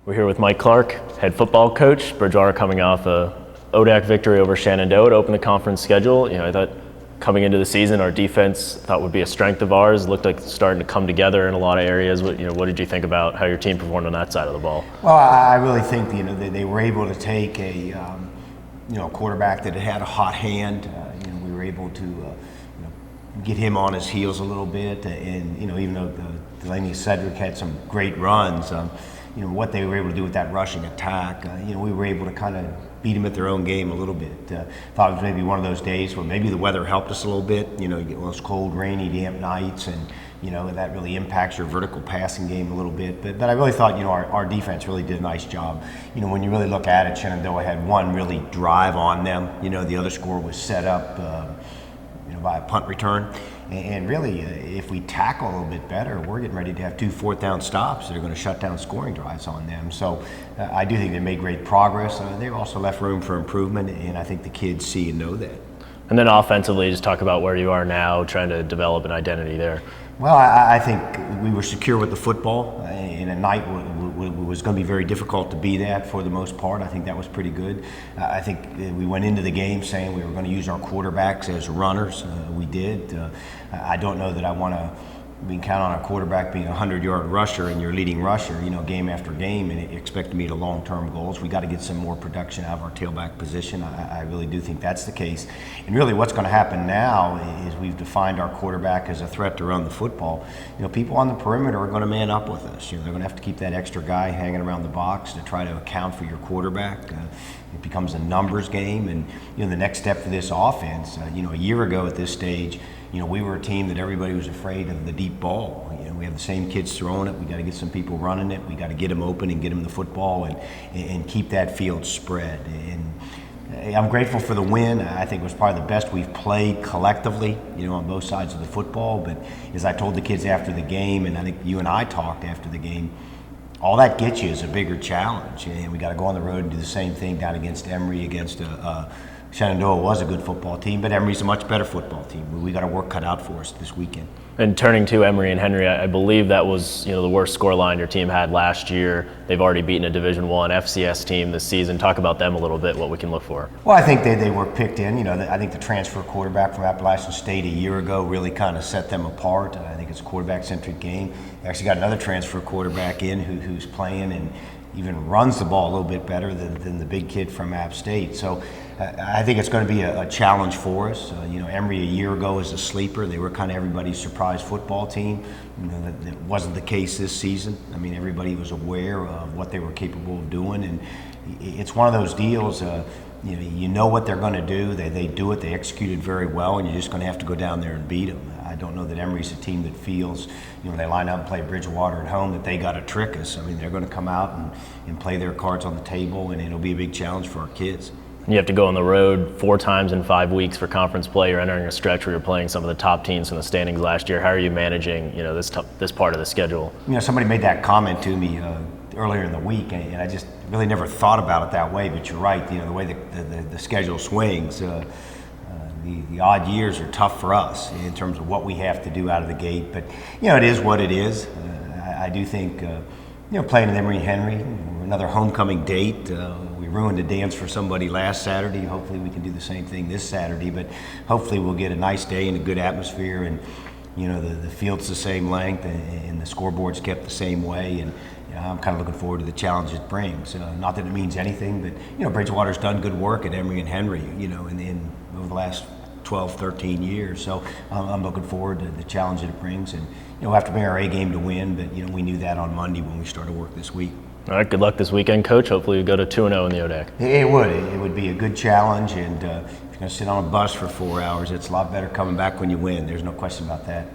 We're here with Mike Clark, head football coach. Bridgewater coming off a ODAC victory over Shenandoah to open the conference schedule. I thought coming into the season, our defense thought would be a strength of ours. Looked like it's starting to come together in a lot of areas. What did you think about how your team performed on that side of the ball? Well, I really think they were able to take a quarterback that had a hot hand. We were able to get him on his heels a little bit, and even though Delaney Cedric had some great runs, what they were able to do with that rushing attack, we were able to kind of beat them at their own game a little bit. Thought it was maybe one of those days where maybe the weather helped us a little bit. You get those cold, rainy, damp nights, and that really impacts your vertical passing game a little bit. But I really thought our defense really did a nice job. When you really look at it, Shenandoah had one really drive on them. The other score was set up by a punt return. And really, if we tackle a little bit better, we're getting ready to have 2 fourth-down stops that are going to shut down scoring drives on them. So I do think they made great progress. They've also left room for improvement, and I think the kids see and know that. And then offensively, just talk about where you are now, trying to develop an identity there. Well, I think we were secure with the football, and at night was going to be very difficult to be that for the most part. I think that was pretty good. I think we went into the game saying we were going to use our quarterbacks as runners. We did. I don't know that we can count on our quarterback being a 100-yard rusher and your leading rusher, game after game, and expect to meet long-term goals. We got to get some more production out of our tailback position. I really do think that's the case. And really, what's going to happen now is we've defined our quarterback as a threat to run the football. People on the perimeter are going to man up with us. They're going to have to keep that extra guy hanging around the box to try to account for your quarterback. It becomes a numbers game, and the next step for this offense. A year ago at this stage, we were a team that everybody was afraid of the deep ball. We have the same kids throwing it. We got to get some people running it. We got to get them open and get them the football and keep that field spread. And I'm grateful for the win. I think it was probably the best we've played collectively, on both sides of the football. But as I told the kids after the game, and I think you and I talked after the game, all that gets you is a bigger challenge. And we got to go on the road and do the same thing down against Emory, against Shenandoah was a good football team, but Emory's a much better football team. We got our work cut out for us this weekend. And turning to Emory and Henry, I believe that was the worst scoreline your team had last year. They've already beaten a Division I FCS team this season. Talk about them a little bit, what we can look for. Well, I think they were picked in. I think the transfer quarterback from Appalachian State a year ago really kind of set them apart. I think it's a quarterback-centric game. They actually got another transfer quarterback in who's playing and even runs the ball a little bit better than the big kid from App State. So I think it's going to be a challenge for us. Emory a year ago was a sleeper. They were kind of everybody's surprise football team. That wasn't the case this season. Everybody was aware of what they were capable of doing, and it's one of those deals. You know what they're going to do. They do it. They execute it very well, and you're just going to have to go down there and beat them. I don't know that Emory's a team that feels, when they line up and play Bridgewater at home, that they got to trick us. They're going to come out and play their cards on the table, and it'll be a big challenge for our kids. You have to go on the road 4 times in 5 weeks for conference play. You're entering a stretch where you're playing some of the top teams from the standings last year. How are you managing, this part of the schedule? Somebody made that comment to me earlier in the week, and I just really never thought about it that way. But you're right. The way the schedule swings, the odd years are tough for us in terms of what we have to do out of the gate. But it is what it is. I do think playing with Emory Henry, another homecoming date. We ruined a dance for somebody last Saturday. Hopefully we can do the same thing this Saturday, but hopefully we'll get a nice day and a good atmosphere, and the field's the same length and the scoreboard's kept the same way, and I'm kind of looking forward to the challenge it brings. Not that it means anything, but Bridgewater's done good work at Emory and Henry, in over the last 12, 13 years. So I'm looking forward to the challenge that it brings, and we'll have to bring our A game to win, but we knew that on Monday when we started work this week. All right, good luck this weekend, Coach. Hopefully we go to 2-0 in the ODAC. It would be a good challenge, and if you're going to sit on a bus for 4 hours, it's a lot better coming back when you win. There's no question about that.